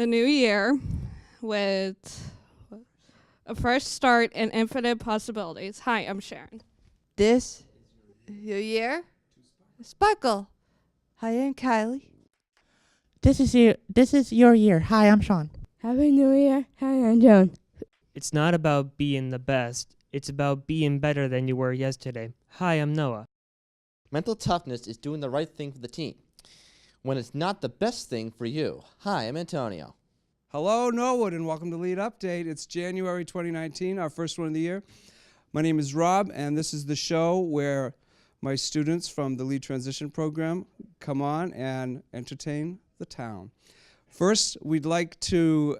a new year with a fresh start and infinite possibilities. Hi, I'm Sharon. This your year? Sparkle. Hi, I'm Kylie. This is your year. Hi, I'm Sharon. Happy New Year. Hi, I'm Joan. It's not about being the best. It's about being better than you were yesterday. Hi, I'm Noah. Mental toughness is doing the right thing for the team when it's not the best thing for you. Hi, I'm Antonio. Hello, Norwood, and welcome to Lead Update. It's January 2019, our first one of the year. My name is Rob, and this is the show where my students from the Lead Transition Program come on and entertain the town. First, we'd like to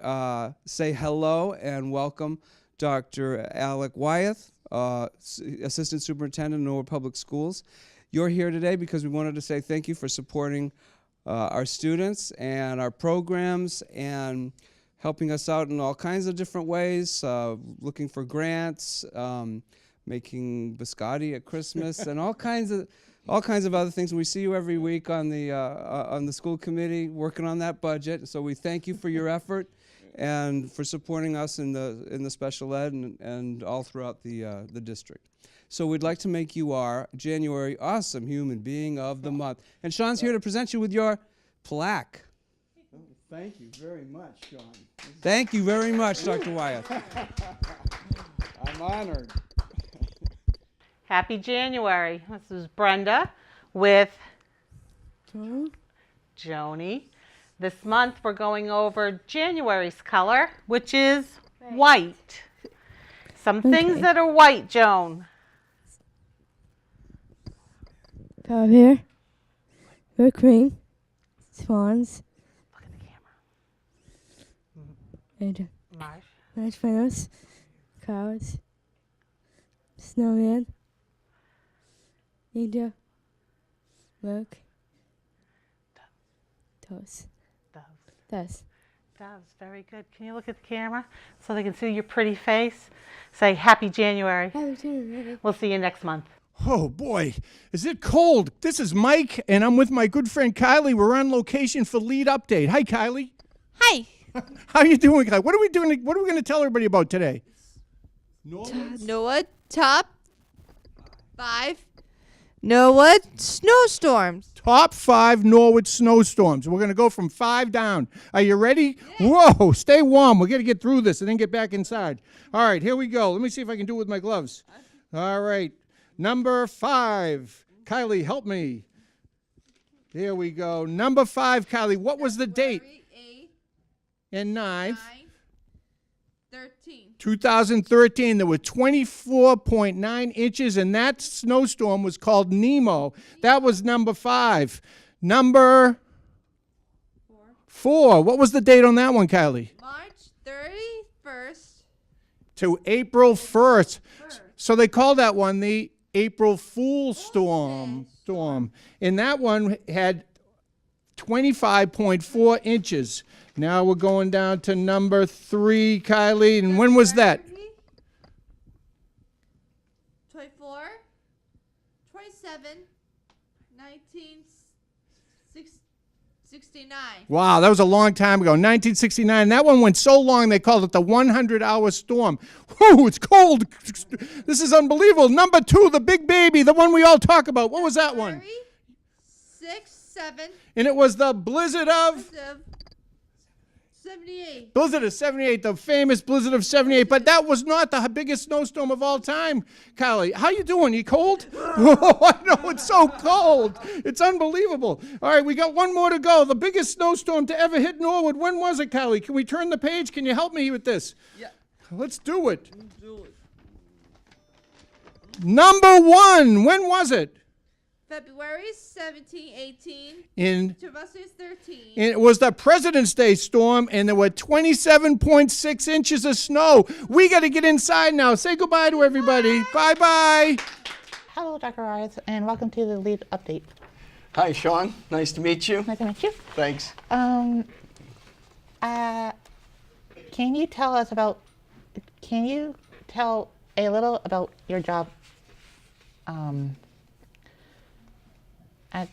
say hello and welcome Dr. Alec Wyeth, Assistant Superintendent of Norwood Public Schools. You're here today because we wanted to say thank you for supporting our students and our programs and helping us out in all kinds of different ways, looking for grants, making biscotti at Christmas, and all kinds of other things. We see you every week on the school committee working on that budget. So we thank you for your effort and for supporting us in the special ed and all throughout the district. So we'd like to make you our January Awesome Human Being of the Month. And Sean's here to present you with your plaque. Oh, thank you very much, Sean. Thank you very much, Dr. Wyeth. I'm honored. Happy January. This is Brenda with Joanie. This month we're going over January's color, which is white. Some things that are white, Joan. Top here. Whipped cream. Swans. Look at the camera. And Marsh. marshmallows. Clouds. Snowman. Angel. Milk. Toast. Doves. Doves. Doves. Very good. Can you look at the camera so they can see your pretty face? Say Happy January. Happy January. We'll see you next month. Oh boy, is it cold? This is Mike, and I'm with my good friend Kylie. We're on location for Lead Update. Hi, Kylie. Hi. How are you doing, Kylie? What are we doing? What are we going to tell everybody about today? Norwood top 5. Norwood snowstorms. Top 5 Norwood snowstorms. We're going to go from 5 down. Are you ready? Yeah. Whoa, stay warm. We're going to get through this and then get back inside. All right, here we go. Let me see if I can do it with my gloves. All right. Number 5. Kylie, help me. There we go. Number 5, Kylie. What was the date? 8, And 9. 13. 2013, there were 24.9 inches, and that snowstorm was called Nemo. That was number 5. Number 4. What was the date on that one, Kylie? March 31st To April 1st. So they call that one the April Fool's storm. And that one had 25.4 inches. Now we're going down to number 3, Kylie. And when was that? 24, 27, 1969. Wow, that was a long time ago, 1969. That one went so long they called it the 100-hour storm. Whew, it's cold. This is unbelievable. Number 2, the big baby, the one we all talk about. What was that one? 6, 7. And it was the blizzard of 78. Blizzard of 78, the famous blizzard of 78. But that was not the biggest snowstorm of all time, Kylie. How you doing? You cold? Oh, I know, it's so cold. It's unbelievable. All right, we got one more to go. The biggest snowstorm to ever hit Norwood. When was it, Kylie? Can we turn the page? Can you help me with this? Yeah. Let's do it. Number 1. When was it? February 17, 18. In 2013. It was the President's Day storm, and there were 27.6 inches of snow. We got to get inside now. Say goodbye to everybody. Bye-bye. Hello, Dr. Wyeth, and welcome to the Lead Update. Hi, Sean. Nice to meet you. Nice to meet you. Thanks. Can you tell a little about your job at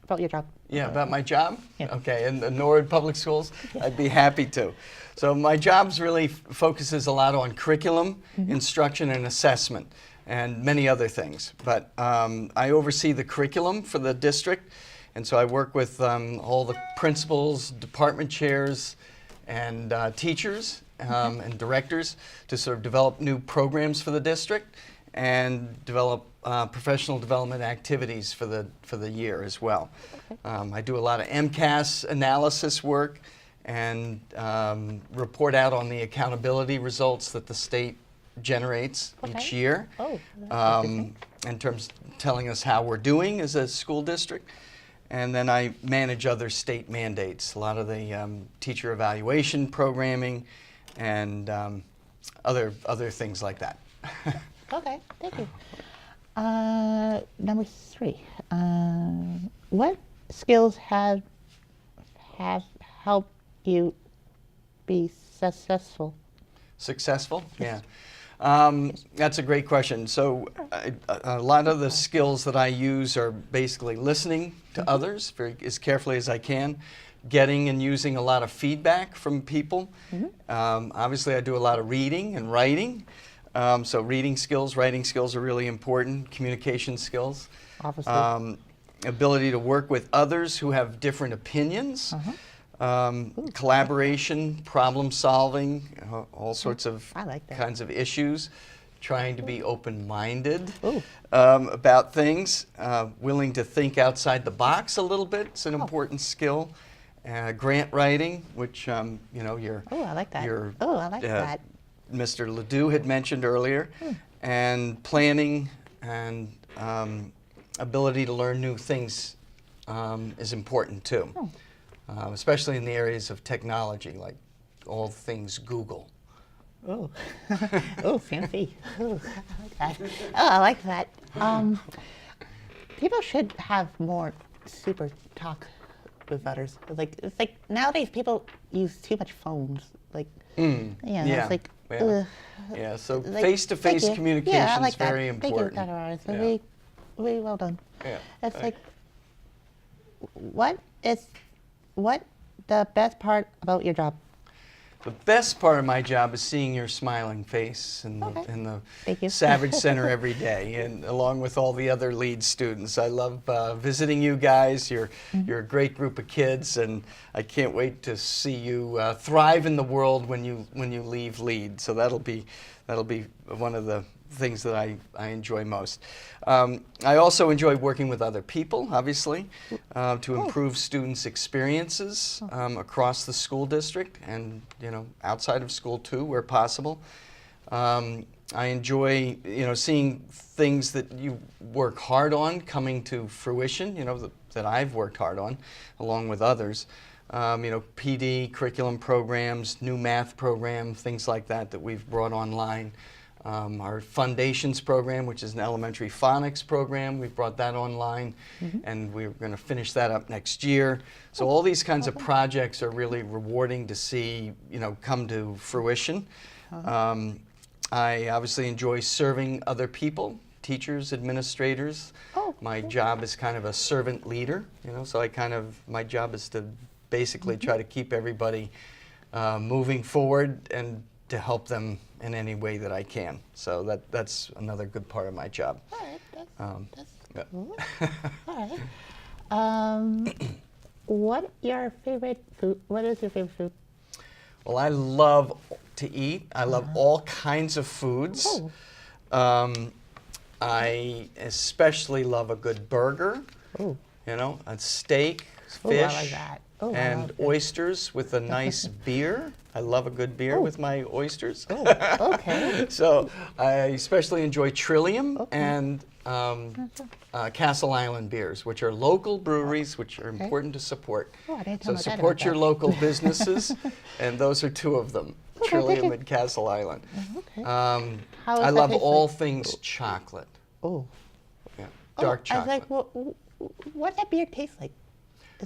about your job. Yeah, about my job? Yeah. Okay, in the Norwood Public Schools? I'd be happy to. So my job's really focuses a lot on curriculum, instruction, and assessment, and many other things. But I oversee the curriculum for the district, and so I work with all the principals, department chairs, and teachers and directors to sort of develop new programs for the district and develop professional development activities for the year as well. I do a lot of MCAS analysis work and report out on the accountability results that the state generates each year, in terms of telling us how we're doing as a school district. And then I manage other state mandates, a lot of the teacher evaluation programming and other things like that. Okay, thank you. Number 3. What skills have helped you be successful? Successful? Yeah. That's a great question. So a lot of the skills that I use are basically listening to others as carefully as I can, getting and using a lot of feedback from people. Obviously, I do a lot of reading and writing. So reading skills, writing skills are really important, communication skills. Obviously. Ability to work with others who have different opinions. Collaboration, problem solving, all sorts of kinds of issues, trying to be open-minded about things, willing to think outside the box a little bit. It's an important skill. Grant writing, which you know, I like that. That. Mr. Ledoux had mentioned earlier, and planning and ability to learn new things is important too. Especially in the areas of technology, like all things Google. Oh, fancy. I like that. People should have more super talk with others. It's like nowadays people use too much phones. It's like. Yeah, so face-to-face communication is very important. Thank you, Dr. Really well done. Yeah. It's like, what the best part about your job? The best part of my job is seeing your smiling face in the Savage Center every day, and along with all the other lead students. I love visiting you guys. You're a great group of kids, and I can't wait to see you thrive in the world when you leave lead. So that'll be one of the things that I enjoy most. I also enjoy working with other people, obviously, to improve students' experiences across the school district and outside of school too, where possible. I enjoy seeing things that you work hard on coming to fruition, that I've worked hard on, along with others. PD, curriculum programs, new math program, things like that we've brought online. Our Foundations program, which is an elementary phonics program, we've brought that online, and we're going to finish that up next year. So all these kinds of projects are really rewarding to see, come to fruition. I obviously enjoy serving other people, teachers, administrators. My job is kind of a servant leader, so my job is to basically try to keep everybody moving forward and to help them in any way that I can. So that's another good part of my job. All right, that's cool. All right. What is your favorite food? Well, I love to eat. I love all kinds of foods. I especially love a good burger. A steak, fish, I like that. and oysters with a nice beer. I love a good beer with my oysters. Okay. So I especially enjoy Trillium and Castle Island beers, which are local breweries, which are important to support. So support your local businesses, and those are 2 of them, Trillium and Castle Island. I love all things chocolate. Yeah, dark chocolate. I was like, what that beer taste like?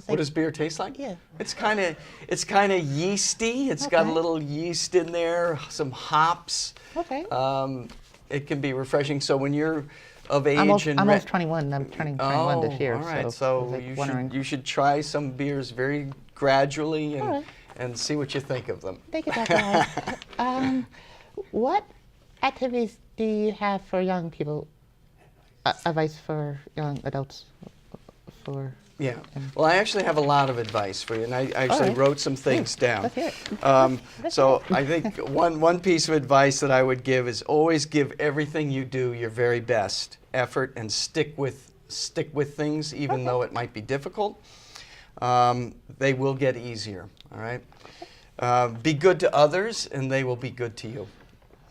What does beer taste like? Yeah. It's kind of yeasty. It's got a little yeast in there, some hops. Okay. it can be refreshing. So when you're of age Almost, and almost 21. I'm turning 21 this year. all right. I So was, like, you wondering. should try some beers very gradually and All right. and see what you think of them. Thank you, Dr. Hyde. What activities do you have for young people? Advice for young adults? For Yeah. Well, I actually have a lot of advice for you, and I actually right. wrote some things down. Let's hear it. So I think one piece of advice that I would give is always give everything you do your very best effort and stick with things even though it might be difficult. They will get easier. All right. Be good to others, and they will be good to you.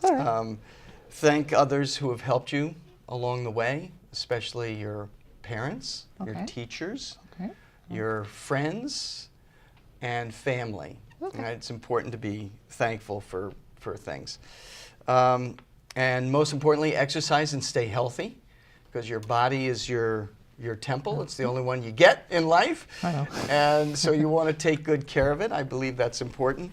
All right. Thank others who have helped you along the way, especially your parents, your Okay. teachers, Okay. your friends, and family. Okay. Right? It's important to be thankful for things. And most importantly, exercise and stay healthy, because your body is your temple. It's the only one you get in life. I know. And so you want to take good care of it. I believe that's important.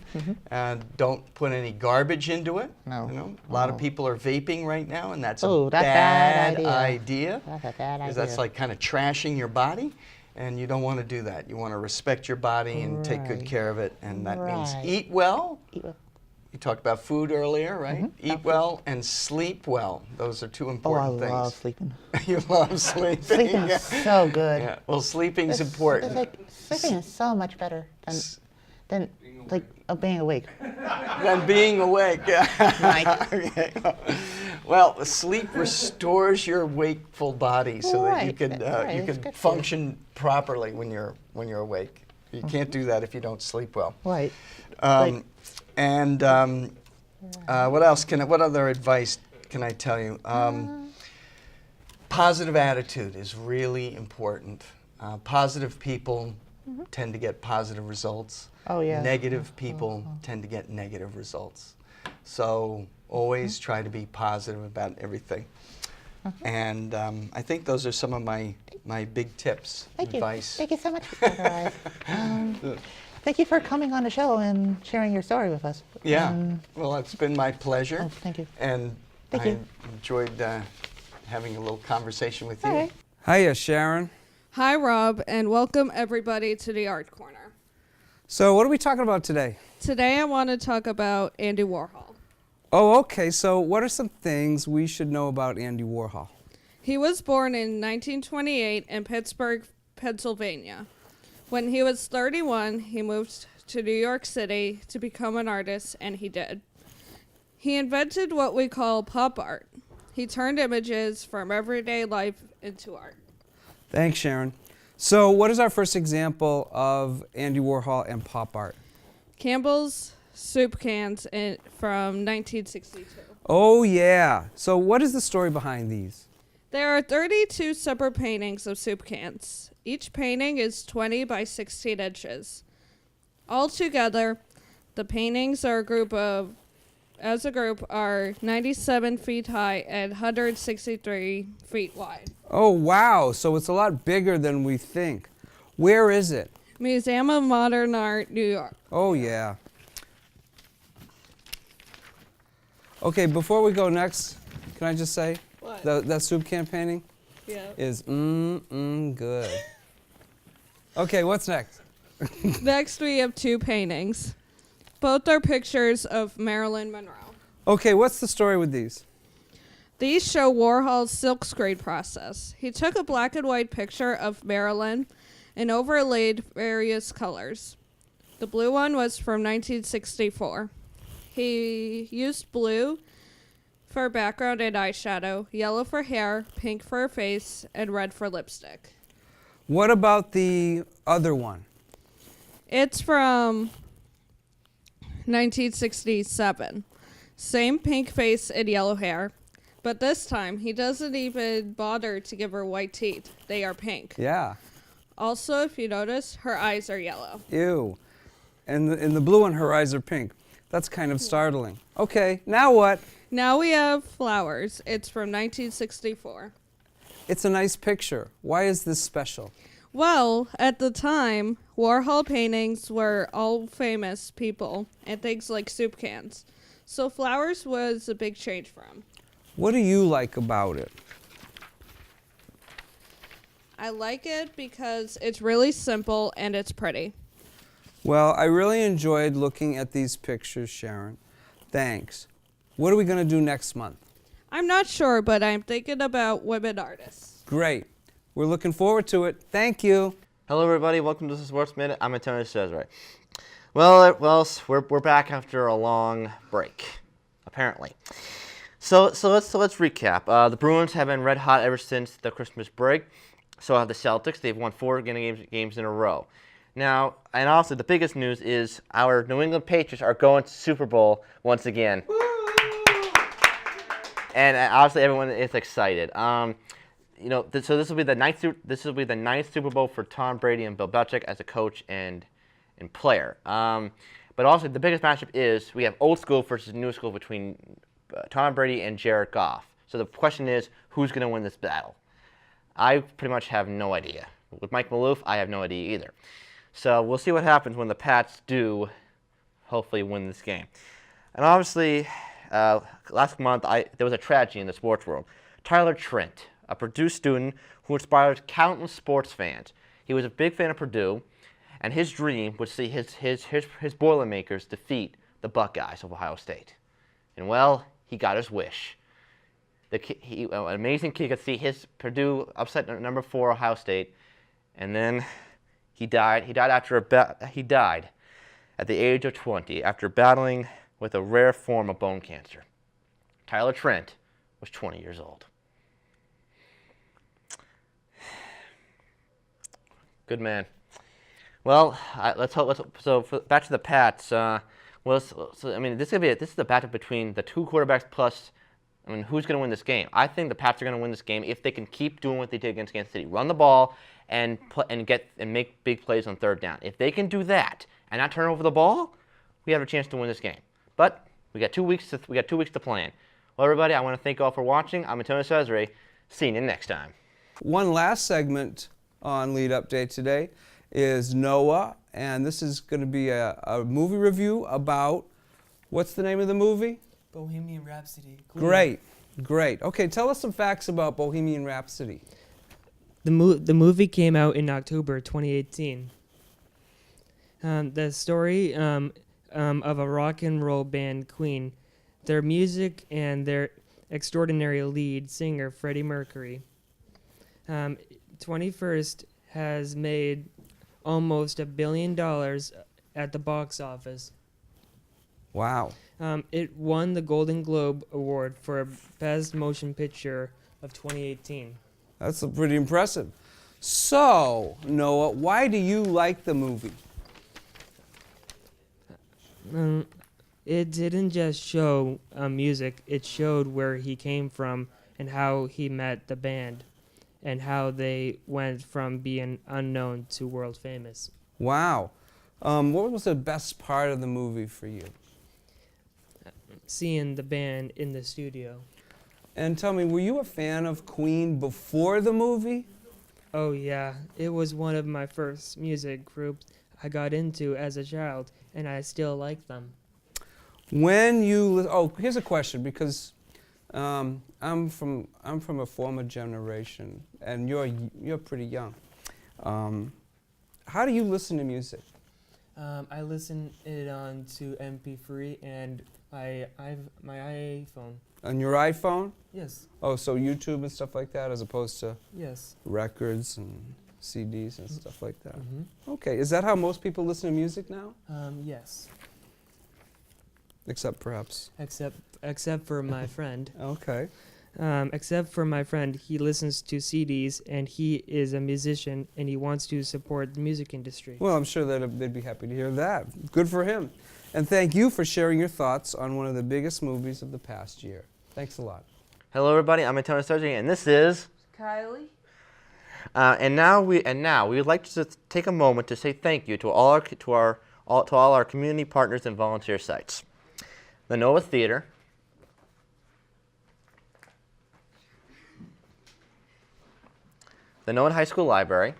And don't put any garbage into it. No. You know, a lot of No. people are vaping right now, and that's a Oh, that's bad bad idea. That's a bad Because idea. that's like kind of trashing your body, and you don't want to do that. You want to respect your body and take good Right. care of it, and that means Right. eat well. Eat well. You talked about food earlier, right? Eat well and sleep well. Those are two Oh, I important love things. sleeping. You love sleeping. Sleeping yeah. is so good. Yeah. Well, sleeping's It's important. like sleeping is so much better than like being awake. Than being awake. Yeah. Right. Okay. Well, sleep restores your wakeful body so that you Right. can Right. you It's can good for you. function properly when you're awake. You can't do that if you don't sleep well. Right. Um, and what else what other advice can I tell you? Positive attitude is really important. Positive people tend to get positive results. Oh, yeah. Negative people tend to get negative results. So always try to be positive about everything. And I think those are some of my big tips, Thank you. advice. Thank you so much, Dr. Hyde. Thank you for coming on the show and sharing your story with us. Yeah. Well, it's been my pleasure. Oh, thank you. And Thank I you. enjoyed having a little conversation with you. All right. Hiya, Sharon. Hi, Rob, and welcome everybody to the Art Corner. So what are we talking about today? Today I want to talk about Andy Warhol. Oh, okay. So what are some things we should know about Andy Warhol? He was born in 1928 in Pittsburgh, Pennsylvania. When he was 31, he moved to New York City to become an artist, and he did. He invented what we call pop art. He turned images from everyday life into art. Thanks, Sharon. So what is our first example of Andy Warhol and pop art? Campbell's soup cans from 1962. Oh, yeah. So what is the story behind these? There are 32 separate paintings of soup cans. Each painting is 20 by 16 inches. Altogether, the paintings are as a group are 97 feet high and 163 feet wide. Oh, wow. So it's a lot bigger than we think. Where is it? Museum of Modern Art, New York. Oh, yeah. Okay, before we go next, can I just say? What? That soup can painting Yeah. is good. Okay, what's next? Next, we have two paintings. Both are pictures of Marilyn Monroe. Okay, what's the story with these? These show Warhol's silkscreen process. He took a black and white picture of Marilyn and overlaid various colors. The blue one was from 1964. He used blue for background and eyeshadow, yellow for hair, pink for her face, and red for lipstick. What about the other one? It's from 1967. Same pink face and yellow hair. But this time, he doesn't even bother to give her white teeth. They are pink. Yeah. Also, if you notice, her eyes are yellow. Ew. And in the blue one, her eyes are pink. That's kind of startling. Okay, now what? Now we have flowers. It's from 1964. It's a nice picture. Why is this special? Well, at the time, Warhol paintings were all famous people and things like soup cans. So flowers was a big change for him. What do you like about it? I like it because it's really simple and it's pretty. Well, I really enjoyed looking at these pictures, Sharon. Thanks. What are we going to do next month? I'm not sure, but I'm thinking about women artists. Great. We're looking forward to it. Thank you. Hello, everybody. Welcome to the Sports Minute. I'm Antonio Cesare. Well, we're back after a long break, apparently. So let's recap. The Bruins have been red hot ever since the Christmas break. So have the Celtics. They've won 4 games in a row. Now, and also the biggest news is our New England Patriots are going to Super Bowl once again. And obviously everyone is excited. So this will be the ninth Super Bowl for Tom Brady and Bill Belichick as a coach and player. But also the biggest matchup is we have old school versus new school between Tom Brady and Jared Goff. So the question is, who's going to win this battle? I pretty much have no idea. With Mike Maloof, I have no idea either. So we'll see what happens when the Pats do hopefully win this game. And obviously, last month there was a tragedy in the sports world. Tyler Trent, a Purdue student who inspired countless sports fans. He was a big fan of Purdue, and his dream was to see his Boilermakers defeat the Buckeyes of Ohio State. And well, he got his wish. An amazing kid could see his Purdue upset number 4 Ohio State, and then he died. He died at the age of 20 after battling with a rare form of bone cancer. Tyler Trent was 20 years old. Good man. Well, back to the Pats. This is the battle between the 2 quarterbacks plus. Who's going to win this game? I think the Pats are going to win this game if they can keep doing what they did against Kansas City, run the ball and make big plays on 3rd down. If they can do that and not turn over the ball, we have a chance to win this game. But we got 2 weeks to plan. Well, everybody, I want to thank you all for watching. I'm Antonio Cesare. See you next time. One last segment on Lead Update today is Noah, and this is going to be a movie review about, what's the name of the movie? Bohemian Rhapsody. Great. Okay, tell us some facts about Bohemian Rhapsody. The movie came out in October 2018. The story of a rock and roll band, Queen, their music and their extraordinary lead singer, Freddie Mercury. 21st has made almost $1 billion at the box office. Wow. It won the Golden Globe Award for Best Motion Picture of 2018. That's pretty impressive. So, Noah, why do you like the movie? It didn't just show music, it showed where he came from and how he met the band and how they went from being unknown to world famous. Wow. What was the best part of the movie for you? Seeing the band in the studio. And tell me, were you a fan of Queen before the movie? Oh yeah, it was one of my first music groups I got into as a child, and I still like them. Here's a question, because I'm from a former generation, and you're pretty young. How do you listen to music? I listen it on to MP3 and my iPhone. On your iPhone? Yes. Oh, so YouTube and stuff like that, as opposed to Yes. records and CDs and stuff like that. Mm-hmm. Okay, is that how most people listen to music now? Yes. Except perhaps. Except for my friend. Okay. Except for my friend, he listens to CDs and he is a musician and he wants to support the music industry. Well, I'm sure that they'd be happy to hear that. Good for him. And thank you for sharing your thoughts on one of the biggest movies of the past year. Thanks a lot. Hello, everybody. I'm Antonio Cesare, and this is Kylie. And now we would like to just take a moment to say thank you to all our community partners and volunteer sites. The Noah Theater, the Noah High School Library,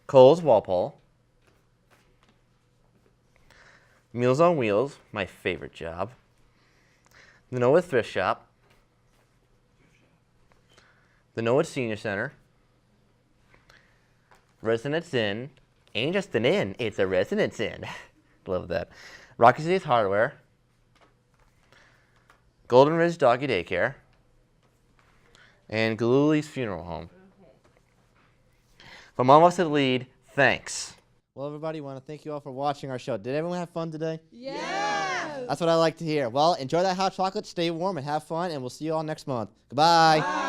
Kohl's Walpole, Meals on Wheels, my favorite job, the Norwood Thrift Shop, the Norwood Senior Center, Residence Inn, ain't just an inn, it's a Residence Inn. Love that. Rocky City's Hardware, Golden Ridge Doggy Daycare, and Galuli's Funeral Home. From all of us at Lead, thanks. Well, everybody, want to thank you all for watching our show. Did everyone have fun today? Yeah. That's what I like to hear. Well, enjoy that hot chocolate, stay warm, and have fun, and we'll see you all next month. Goodbye. Bye.